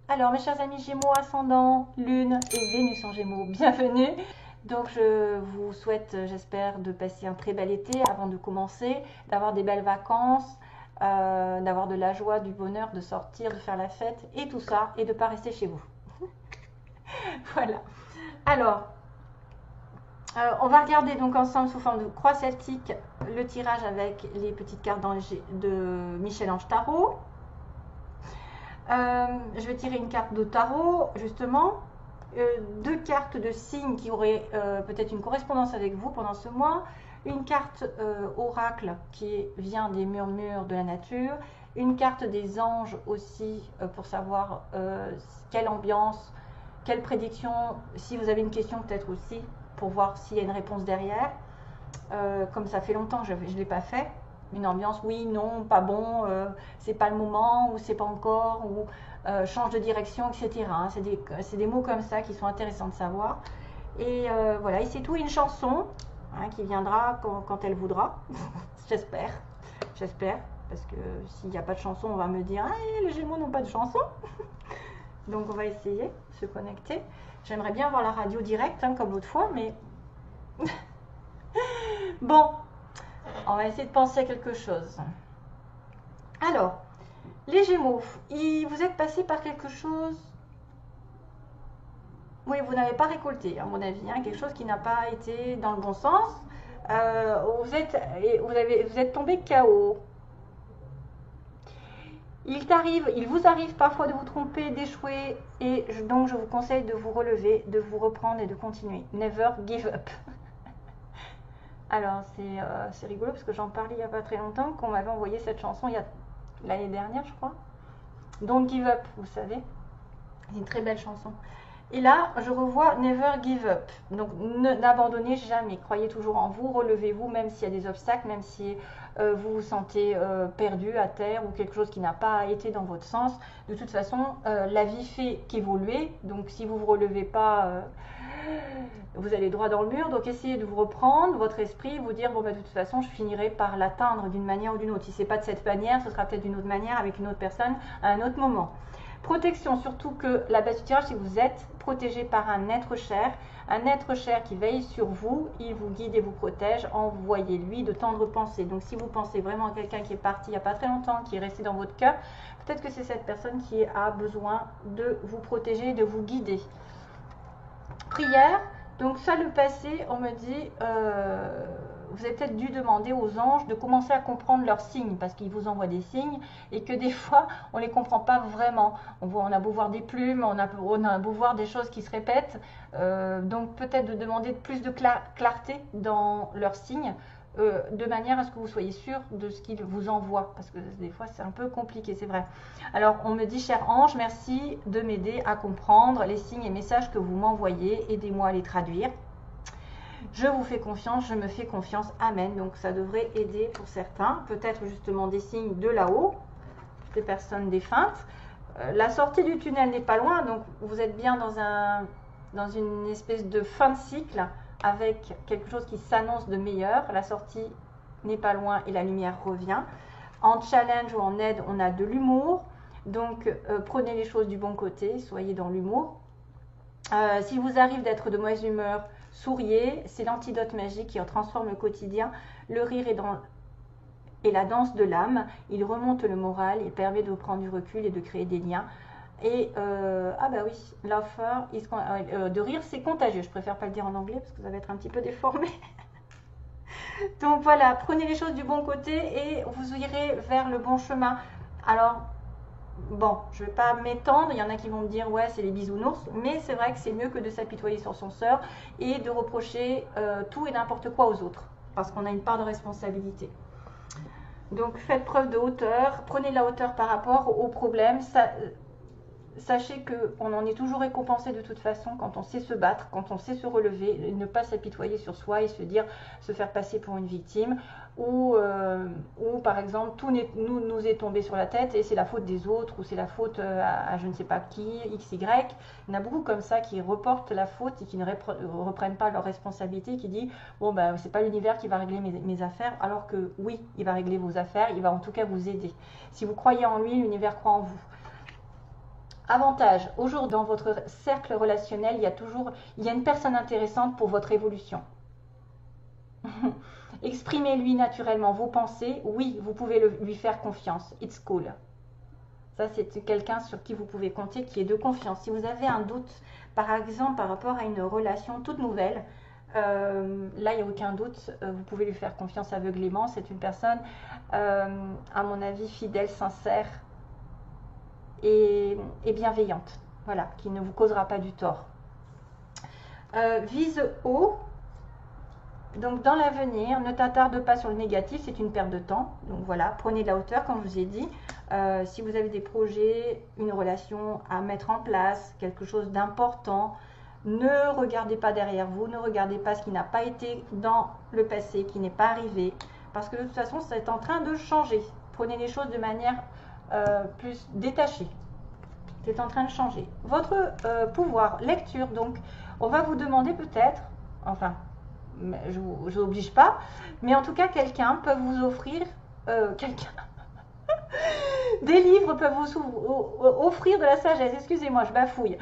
Alors, mes chers amis Gémeaux, ascendant, Lune et Vénus en Gémeaux, bienvenue. Donc, je vous souhaite, j'espère, de passer un très bel été avant de commencer, d'avoir des belles vacances, d'avoir de la joie, du bonheur, de sortir, de faire la fête et tout ça, et de ne pas rester chez vous. Voilà. Alors, on va regarder donc ensemble sous forme de croix celtique le tirage avec les petites cartes de Michel-Ange Tarot. Je vais tirer une carte de tarot, justement. Deux cartes de signes qui auraient peut-être une correspondance avec vous pendant ce mois. Une carte oracle qui vient des murmures de la nature. Une carte des anges aussi pour savoir quelle ambiance, quelle prédiction. Si vous avez une question peut-être aussi pour voir s'il y a une réponse derrière. Comme ça fait longtemps que je ne l'ai pas fait. Une ambiance, oui, non, pas bon, c'est pas le moment, ou c'est pas encore, ou change de direction, etc. Hein. C'est des mots comme ça qui sont intéressants de savoir. Et voilà, et c'est tout, une chanson hein, qui viendra quand elle voudra. J'espère, j'espère, parce que s'il n'y a pas de chanson, on va me dire, ah, les Gémeaux n'ont pas de chanson. Donc on va essayer de se connecter. J'aimerais bien avoir la radio directe, hein, comme l'autre fois, mais bon. On va essayer de penser à quelque chose. Alors, les Gémeaux, vous êtes passé par quelque chose. Oui, vous n'avez pas récolté, à mon avis, hein, quelque chose qui n'a pas été dans le bon sens. Vous êtes tombé KO. Il vous arrive parfois de vous tromper, d'échouer, et donc je vous conseille de vous relever, de vous reprendre et de continuer. Never give up. Alors, c'est rigolo parce que j'en parlais il n'y a pas très longtemps, qu'on m'avait envoyé cette chanson l'année dernière, je crois. Don't Give Up, vous savez. C'est une très belle chanson. Et là, je revois Never Give Up. Donc, n'abandonnez jamais. Croyez toujours en vous, relevez-vous, même s'il y a des obstacles, même si vous vous sentez perdu à terre ou quelque chose qui n'a pas été dans votre sens. De toute façon, la vie fait qu'évoluer. Donc, si vous ne vous relevez pas, vous allez droit dans le mur. Donc, essayez de vous reprendre votre esprit, vous dire, bon, bah, de toute façon, je finirai par l'atteindre d'une manière ou d'une autre. Si ce n'est pas de cette manière, ce sera peut-être d'une autre manière, avec une autre personne, à un autre moment. Protection, surtout que la base du tirage, c'est que vous êtes protégé par un être cher qui veille sur vous, il vous guide et vous protège, envoyez-lui de tendres pensées. Donc si vous pensez vraiment à quelqu'un qui est parti il n'y a pas très longtemps, qui est resté dans votre cœur, peut-être que c'est cette personne qui a besoin de vous protéger, de vous guider. Prière, donc ça le passé, on me dit, vous avez peut-être dû demander aux anges de commencer à comprendre leurs signes, parce qu'ils vous envoient des signes, et que des fois, on ne les comprend pas vraiment. On a beau voir des plumes, on a beau voir des choses qui se répètent, donc peut-être de demander plus de clarté dans leurs signes, de manière à ce que vous soyez sûr de ce qu'ils vous envoient, parce que des fois c'est un peu compliqué, c'est vrai. Alors on me dit, cher ange, merci de m'aider à comprendre les signes et messages que vous m'envoyez, aidez-moi à les traduire. Je vous fais confiance, je me fais confiance, amen. Donc ça devrait aider pour certains, peut-être justement des signes de là-haut, des personnes défuntes. La sortie du tunnel n'est pas loin, donc vous êtes bien dans une espèce de fin de cycle, avec quelque chose qui s'annonce de meilleur. La sortie n'est pas loin et la lumière revient. En challenge ou en aide, on a de l'humour. Donc, prenez les choses du bon côté, soyez dans l'humour. S'il vous arrive d'être de mauvaise humeur, souriez. C'est l'antidote magique qui transforme le quotidien. Le rire est la danse de l'âme. Il remonte le moral, il permet de prendre du recul et de créer des liens. Et ah bah oui, de rire c'est contagieux. Je préfère pas le dire en anglais parce que ça va être un petit peu déformé. Donc voilà, prenez les choses du bon côté et vous irez vers le bon chemin. Alors bon, je vais pas m'étendre, il y en a qui vont me dire ouais c'est les bisounours, mais c'est vrai que c'est mieux que de s'apitoyer sur son sort et de reprocher tout et n'importe quoi aux autres, parce qu'on a une part de responsabilité. Donc faites preuve de hauteur, prenez de la hauteur par rapport aux problèmes. Sachez qu'on en est toujours récompensé de toute façon quand on sait se battre, quand on sait se relever, ne pas s'apitoyer sur soi et se faire passer pour une victime, ou par exemple tout nous est tombé sur la tête et c'est la faute des autres, ou c'est la faute à je ne sais pas qui, x, y. Il y en a beaucoup comme ça qui reportent la faute et qui ne reprennent pas leur responsabilité, qui disent bon ben c'est pas l'univers qui va régler mes affaires, alors que oui, il va régler vos affaires, il va en tout cas vous aider. Si vous croyez en lui, l'univers croit en vous. Avantage, aujourd'hui dans votre cercle relationnel, il y a une personne intéressante pour votre évolution. Exprimez-lui naturellement vos pensées. Oui, vous pouvez lui faire confiance. It's cool. Ça, c'est quelqu'un sur qui vous pouvez compter, qui est de confiance. Si vous avez un doute, par exemple, par rapport à une relation toute nouvelle, là, il n'y a aucun doute. Vous pouvez lui faire confiance aveuglément. C'est une personne, à mon avis, fidèle, sincère et bienveillante. Voilà, qui ne vous causera pas du tort. Vise haut. Donc dans l'avenir, ne t'attarde pas sur le négatif, c'est une perte de temps. Donc voilà, prenez de la hauteur comme je vous ai dit. Si vous avez des projets, une relation à mettre en place, quelque chose d'important, ne regardez pas derrière vous, ne regardez pas ce qui n'a pas été dans le passé, qui n'est pas arrivé. Parce que de toute façon, c'est en train de changer. Prenez les choses de manière plus détachée. C'est en train de changer. Votre pouvoir, lecture, donc on va vous demander peut-être, enfin, je vous oblige pas, mais en tout cas quelqu'un peut vous offrir des livres peuvent vous offrir de la sagesse. Excusez-moi, je bafouille.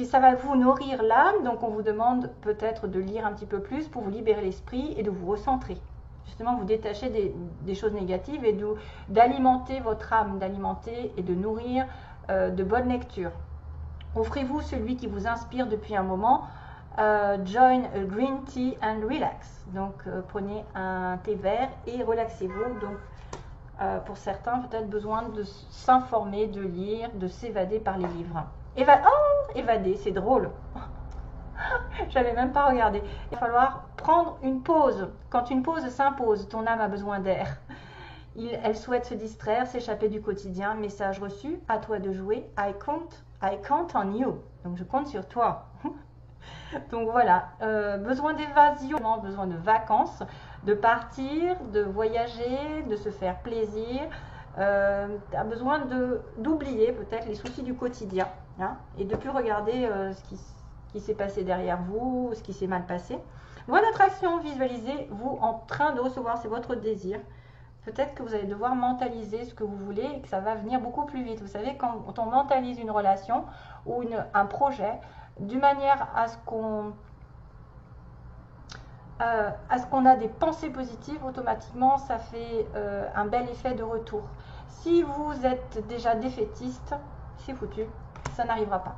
Ça va vous nourrir l'âme, donc on vous demande peut-être de lire un petit peu plus pour vous libérer l'esprit et de vous recentrer. Justement, vous détacher des choses négatives et d'alimenter votre âme, d'alimenter et de nourrir de bonnes lectures. Offrez-vous celui qui vous inspire depuis un moment. Join a green tea and relax. Donc prenez un thé vert et relaxez-vous. Donc pour certains, peut-être besoin de s'informer, de lire, de s'évader par les livres. Évader, c'est drôle. J'avais même pas regardé. Il va falloir prendre une pause. Quand une pause s'impose, ton âme a besoin d'air. Elle souhaite se distraire, s'échapper du quotidien. Message reçu, à toi de jouer. I count on you. Donc je compte sur toi. Donc voilà, besoin d'évasion, besoin de vacances, de partir, de voyager, de se faire plaisir. Tu as besoin d'oublier peut-être les soucis du quotidien, hein, et de plus regarder ce qui s'est passé derrière vous, ce qui s'est mal passé. Voie d'attraction, visualisez-vous en train de recevoir, c'est votre désir. Peut-être que vous allez devoir mentaliser ce que vous voulez et que ça va venir beaucoup plus vite. Vous savez, quand on mentalise une relation ou un projet, d'une manière à ce qu'on a des pensées positives, automatiquement ça fait un bel effet de retour. Si vous êtes déjà défaitiste, c'est foutu, ça n'arrivera pas.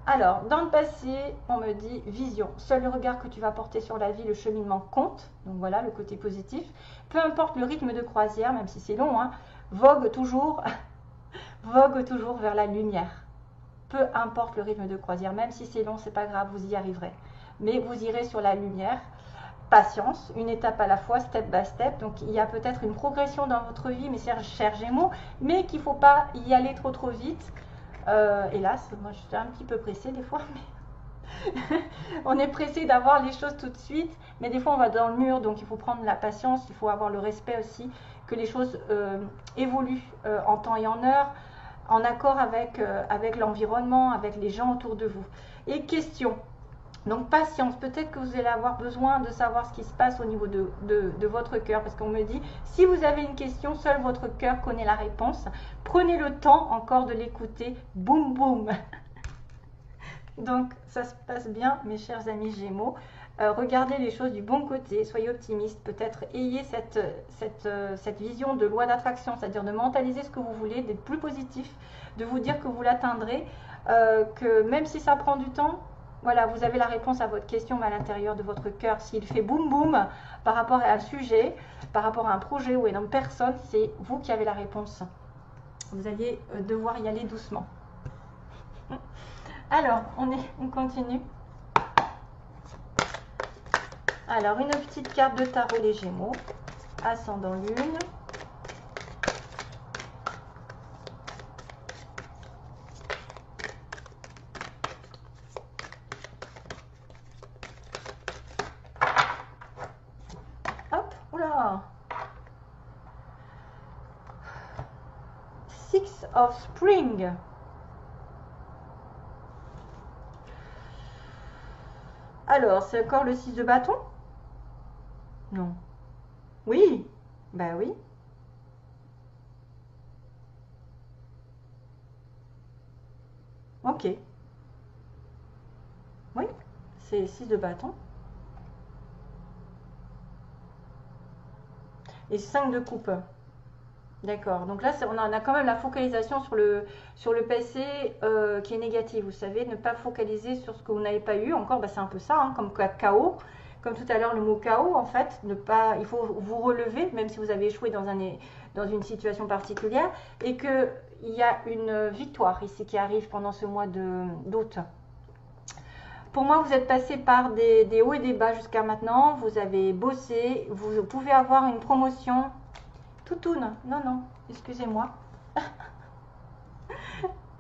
Alors, dans le passé, on me dit vision. Seul le regard que tu vas porter sur la vie, le cheminement compte. Donc voilà, le côté positif. Peu importe le rythme de croisière, même si c'est long, hein, vogue toujours vers la lumière. Peu importe le rythme de croisière, même si c'est long, c'est pas grave, vous y arriverez. Mais vous irez sur la lumière. Patience, une étape à la fois, step by step. Donc il y a peut-être une progression dans votre vie, mes chers Gémeaux, mais qu'il ne faut pas y aller trop vite. Hélas, moi je suis un petit peu pressée des fois, mais on est pressé d'avoir les choses tout de suite, mais des fois on va dans le mur, donc il faut prendre la patience, il faut avoir le respect aussi que les choses évoluent en temps et en heure, en accord avec l'environnement, avec les gens autour de vous. Et question, donc patience, peut-être que vous allez avoir besoin de savoir ce qui se passe au niveau de votre cœur, parce qu'on me dit, si vous avez une question, seul votre cœur connaît la réponse. Prenez le temps encore de l'écouter, boum boum. Donc ça se passe bien, mes chers amis Gémeaux. Regardez les choses du bon côté, soyez optimistes, peut-être ayez cette vision de loi d'attraction, c'est-à-dire de mentaliser ce que vous voulez, d'être plus positif, de vous dire que vous l'atteindrez, que même si ça prend du temps, voilà, vous avez la réponse à votre question à l'intérieur de votre cœur. S'il fait boum boum par rapport à un sujet, par rapport à un projet ou à une personne, c'est vous qui avez la réponse. Vous allez devoir y aller doucement. Alors, on continue. Alors, une petite carte de tarot les Gémeaux, ascendant lune. Hop, oula. Six of Spring. Alors, c'est encore le 6 de bâton? Non. Oui. Ben oui. Ok. Oui, c'est 6 de bâton. Et 5 de coupe. D'accord. Donc là, on a quand même la focalisation sur le passé qui est négatif. Vous savez, ne pas focaliser sur ce que vous n'avez pas eu. Encore, bah, c'est un peu ça, hein, comme chaos. Comme tout à l'heure, le mot chaos, en fait, il faut vous relever, même si vous avez échoué dans une situation particulière, et qu'il y a une victoire ici qui arrive pendant ce mois d'août. Pour moi, vous êtes passé par des hauts et des bas jusqu'à maintenant. Vous avez bossé. Vous pouvez avoir une promotion. Toutoune, non, non, excusez-moi.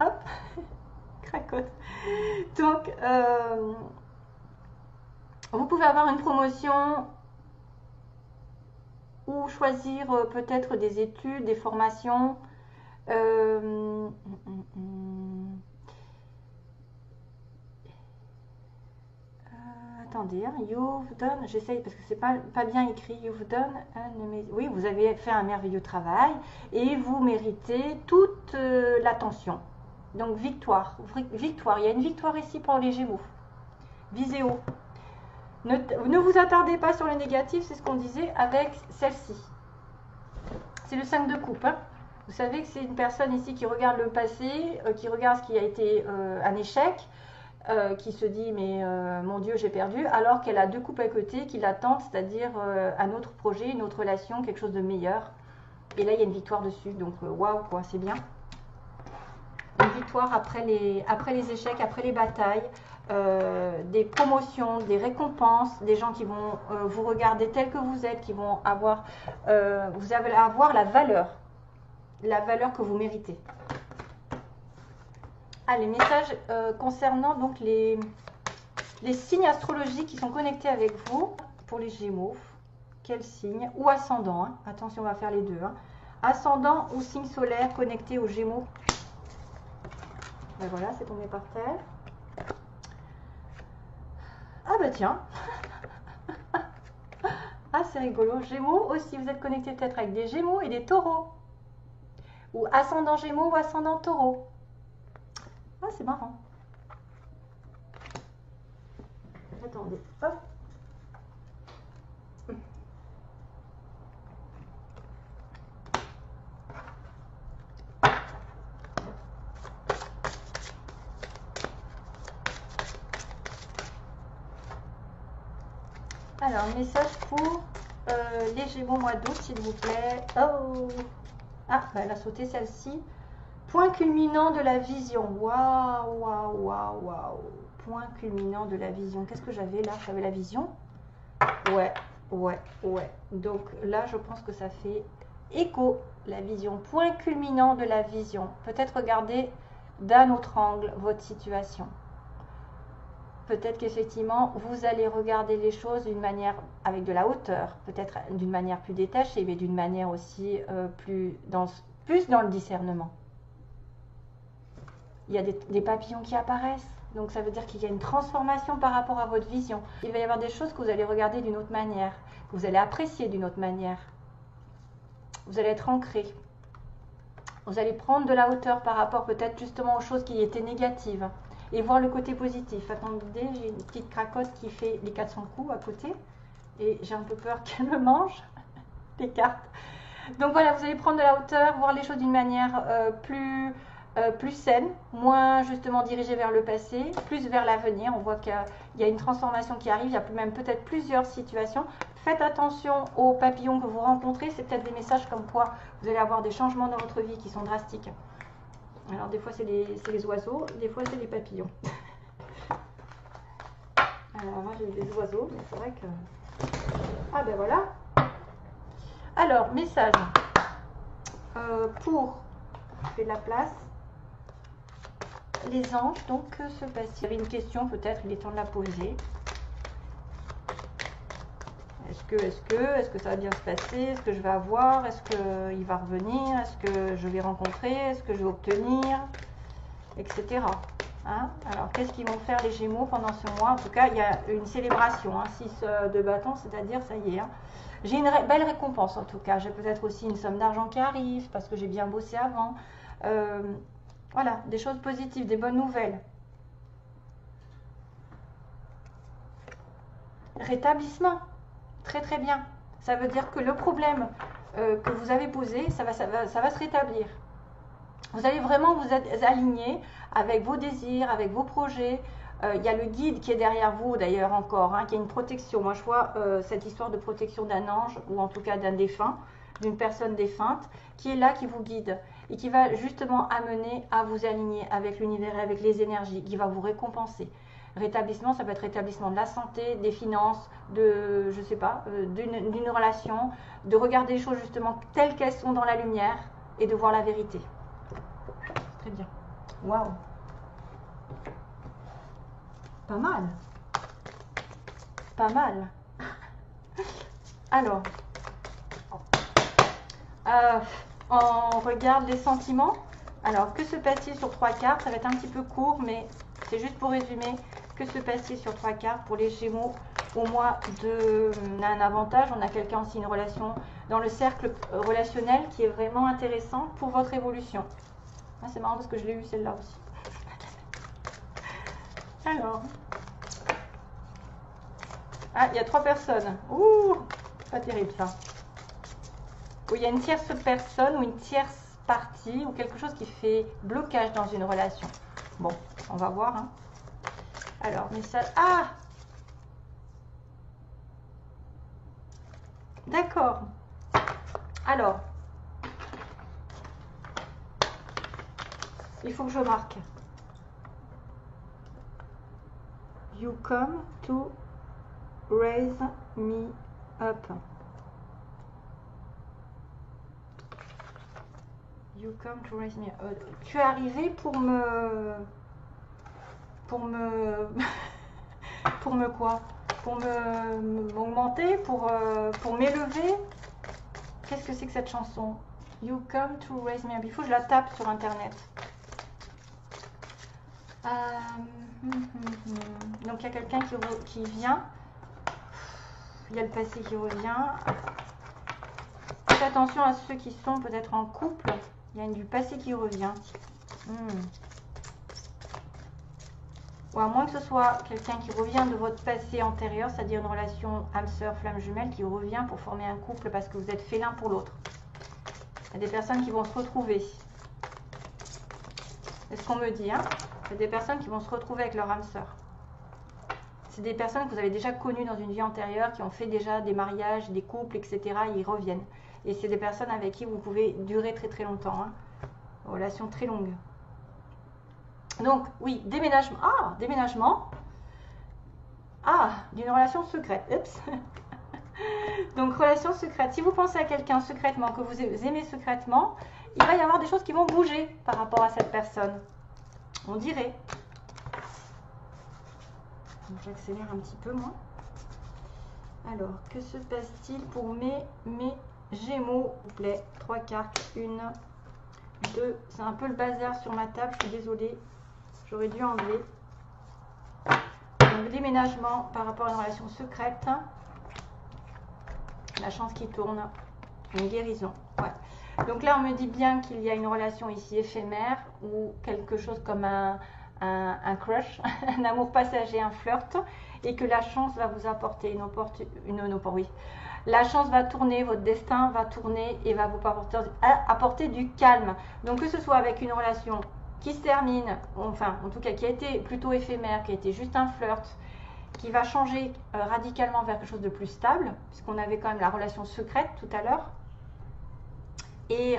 Hop, cracotte. Donc, vous pouvez avoir une promotion ou choisir peut-être des études, des formations. Attendez, hein, you've done, j'essaye parce que c'est pas bien écrit, you've done, oui, vous avez fait un merveilleux travail et vous méritez toute l'attention. Donc victoire, victoire, il y a une victoire ici pour les Gémeaux. Visez haut. Ne vous attardez pas sur le négatif, c'est ce qu'on disait avec celle-ci. C'est le 5 de coupe. Hein. Vous savez que c'est une personne ici qui regarde le passé, qui regarde ce qui a été un échec, qui se dit mais mon Dieu j'ai perdu, alors qu'elle a deux coupes à côté qui l'attendent, c'est-à-dire un autre projet, une autre relation, quelque chose de meilleur. Et là il y a une victoire dessus, donc waouh quoi, c'est bien. Une victoire après les échecs, après les batailles, des promotions, des récompenses, des gens qui vont vous regarder tel que vous êtes, qui vont avoir, vous allez avoir la valeur que vous méritez. Ah, les messages concernant donc les signes astrologiques qui sont connectés avec vous pour les Gémeaux. Quel signe? Ou ascendant, hein. Attention, on va faire les deux. Hein. Ascendant ou signe solaire connecté aux Gémeaux. Ben voilà, c'est tombé par terre. Ah bah tiens. Ah, c'est rigolo. Gémeaux aussi, vous êtes connecté peut-être avec des Gémeaux et des Taureaux. Ou ascendant Gémeaux ou ascendant Taureau. Ah, c'est marrant. Attendez, hop. Alors, message pour les Gémeaux mois d'août, s'il vous plaît. Oh. Ah, bah, elle a sauté celle-ci. Point culminant de la vision. Waouh, waouh, waouh, waouh. Point culminant de la vision. Qu'est-ce que j'avais là? J'avais la vision. Ouais, ouais, ouais. Donc là, je pense que ça fait écho, la vision. Point culminant de la vision. Peut-être regarder d'un autre angle votre situation. Peut-être qu'effectivement, vous allez regarder les choses d'une manière avec de la hauteur, peut-être d'une manière plus détachée, mais d'une manière aussi plus dans le discernement. Il y a des papillons qui apparaissent, donc ça veut dire qu'il y a une transformation par rapport à votre vision. Il va y avoir des choses que vous allez regarder d'une autre manière, que vous allez apprécier d'une autre manière. Vous allez être ancré. Vous allez prendre de la hauteur par rapport peut-être justement aux choses qui étaient négatives. Et voir le côté positif. Attendez, j'ai une petite cracotte qui fait les 400 coups à côté. Et j'ai un peu peur qu'elle me mange les cartes. Donc voilà, vous allez prendre de la hauteur, voir les choses d'une manière plus saine, moins justement dirigée vers le passé, plus vers l'avenir. On voit qu'il y a une transformation qui arrive, il y a même peut-être plusieurs situations. Faites attention aux papillons que vous rencontrez. C'est peut-être des messages comme quoi vous allez avoir des changements dans votre vie qui sont drastiques. Alors des fois c'est les oiseaux, des fois c'est les papillons. Alors moi j'ai des oiseaux, mais c'est vrai que... Ah ben voilà. Alors, message pour... Je fais de la place. Les anges, donc que se passe-t-il? Il y avait une question peut-être, il est temps de la poser. Est-ce que ça va bien se passer? Est-ce que je vais avoir? Est-ce qu'il va revenir? Est-ce que je vais rencontrer? Est-ce que je vais obtenir? Etc. Hein? Alors, qu'est-ce qu'ils vont faire les Gémeaux pendant ce mois? En tout cas, il y a une célébration. Hein, 6 de bâton, c'est-à-dire, ça y est. Hein. J'ai une belle récompense en tout cas. J'ai peut-être aussi une somme d'argent qui arrive parce que j'ai bien bossé avant. Voilà, des choses positives, des bonnes nouvelles. Rétablissement. Très très bien. Ça veut dire que le problème que vous avez posé, ça va se rétablir. Vous allez vraiment vous aligner avec vos désirs, avec vos projets. Il y a le guide qui est derrière vous d'ailleurs encore, hein, qui a une protection. Moi je vois cette histoire de protection d'un ange, ou en tout cas d'un défunt, d'une personne défunte, qui est là, qui vous guide et qui va justement amener à vous aligner avec l'univers, avec les énergies, qui va vous récompenser. Rétablissement, ça peut être rétablissement de la santé, des finances, de, je sais pas, d'une relation, de regarder les choses justement telles qu'elles sont dans la lumière et de voir la vérité. Très bien. Waouh. Pas mal. Pas mal. Alors, on regarde les sentiments. Alors, que se passe-t-il sur 3 cartes? Ça va être un petit peu court, mais c'est juste pour résumer. Que se passe-t-il sur 3 cartes pour les Gémeaux au mois de... On a un avantage, on a quelqu'un aussi, une relation dans le cercle relationnel qui est vraiment intéressant pour votre évolution. Ah, c'est marrant parce que je l'ai eu celle-là aussi. Alors. Ah, il y a 3 personnes. Ouh, pas terrible ça. Où il y a une tierce personne ou une tierce partie ou quelque chose qui fait blocage dans une relation. Bon, on va voir. Hein. Alors, message. Ah! D'accord. Alors. Il faut que je marque. You come to raise me up. You come to raise me up. Tu es arrivé pour me quoi? Pour m'augmenter, pour m'élever. Qu'est-ce que c'est que cette chanson? You come to raise me up. Il faut que je la tape sur internet. Donc il y a quelqu'un qui vient. Il y a le passé qui revient. Faites attention à ceux qui sont peut-être en couple. Il y a du passé qui revient. Ou à moins que ce soit quelqu'un qui revient de votre passé antérieur, c'est-à-dire une relation âme-sœur, flamme jumelle, qui revient pour former un couple parce que vous êtes fait l'un pour l'autre. Il y a des personnes qui vont se retrouver. C'est ce qu'on me dit, hein. Il y a des personnes qui vont se retrouver avec leur âme-sœur. C'est des personnes que vous avez déjà connues dans une vie antérieure, qui ont fait déjà des mariages, des couples, etc. Et ils reviennent. Et c'est des personnes avec qui vous pouvez durer très très longtemps. Hein. Relation très longue. Donc, oui, déménagement. Ah, déménagement. Ah, d'une relation secrète. Oups. Donc, relation secrète. Si vous pensez à quelqu'un secrètement, que vous aimez secrètement, il va y avoir des choses qui vont bouger par rapport à cette personne. On dirait. J'accélère un petit peu, moi. Alors, que se passe-t-il pour mes Gémeaux, s'il vous plaît? 3 cartes. 1, 2. C'est un peu le bazar sur ma table, je suis désolée. J'aurais dû enlever. Donc, déménagement par rapport à une relation secrète. La chance qui tourne. Une guérison. Ouais. Donc là, on me dit bien qu'il y a une relation ici éphémère ou quelque chose comme un crush, un amour passager, un flirt, et que la chance va vous apporter oui. La chance va tourner, votre destin va tourner et va vous apporter du calme. Donc que ce soit avec une relation qui se termine, enfin en tout cas qui a été plutôt éphémère, qui a été juste un flirt, qui va changer radicalement vers quelque chose de plus stable, puisqu'on avait quand même la relation secrète tout à l'heure. Et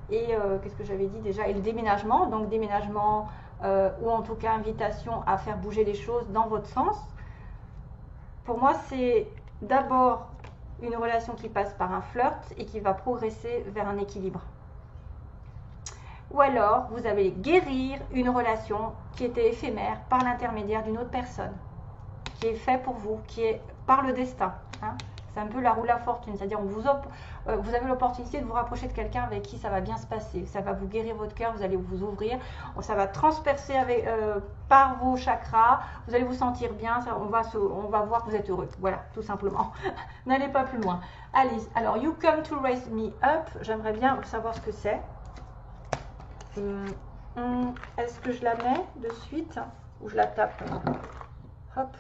qu'est-ce que j'avais dit déjà? Et le déménagement, donc déménagement ou en tout cas invitation à faire bouger les choses dans votre sens. Pour moi, c'est d'abord une relation qui passe par un flirt et qui va progresser vers un équilibre. Ou alors, vous allez guérir une relation qui était éphémère par l'intermédiaire d'une autre personne, qui est fait pour vous, qui est par le destin. Hein. C'est un peu la roue de la fortune, c'est-à-dire vous avez l'opportunité de vous rapprocher de quelqu'un avec qui ça va bien se passer. Ça va vous guérir votre cœur, vous allez vous ouvrir, ça va transpercer par vos chakras, vous allez vous sentir bien, on va voir que vous êtes heureux. Voilà, tout simplement. N'allez pas plus loin. Allez, alors, you come to raise me up, j'aimerais bien savoir ce que c'est. Est-ce que je la mets de suite ou je la tape? Hop.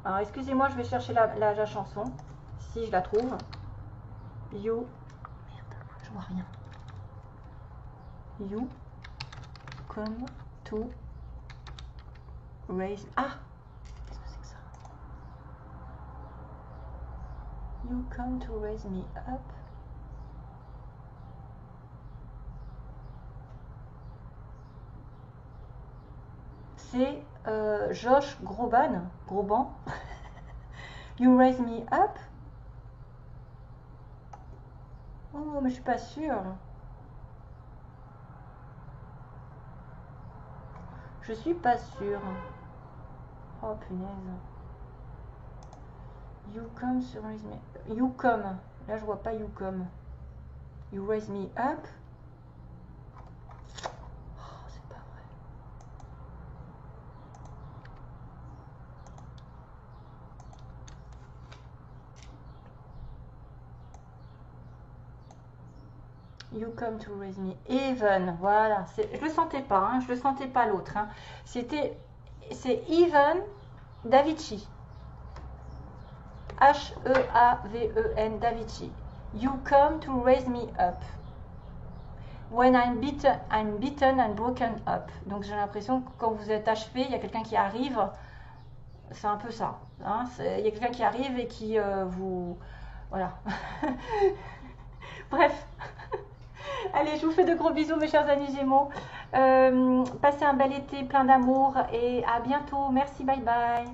Alors, excusez-moi, je vais chercher la chanson, si je la trouve. You. Merde, je vois rien. You come to raise. Ah! Qu'est-ce que c'est que ça? You come to raise me up. C'est Josh Groban. You raise me up. Oh, mais je suis pas sûre. Je suis pas sûre. Oh punaise. You come to raise me. You come. Là je vois pas you come. You raise me up. Oh, c'est pas vrai. You come to raise me even. Voilà. Je le sentais pas. Hein, je le sentais pas l'autre. Hein. C'est Even Davichi. H-E-A-V-E-N Davichi. You come to raise me up. When I'm beaten and broken up. Donc j'ai l'impression que quand vous êtes achevé, il y a quelqu'un qui arrive. C'est un peu ça. Hein, il y a quelqu'un qui arrive et qui vous... Voilà. Bref. Allez, je vous fais de gros bisous mes chers amis Gémeaux. Passez un bel été plein d'amour et à bientôt. Merci, bye bye.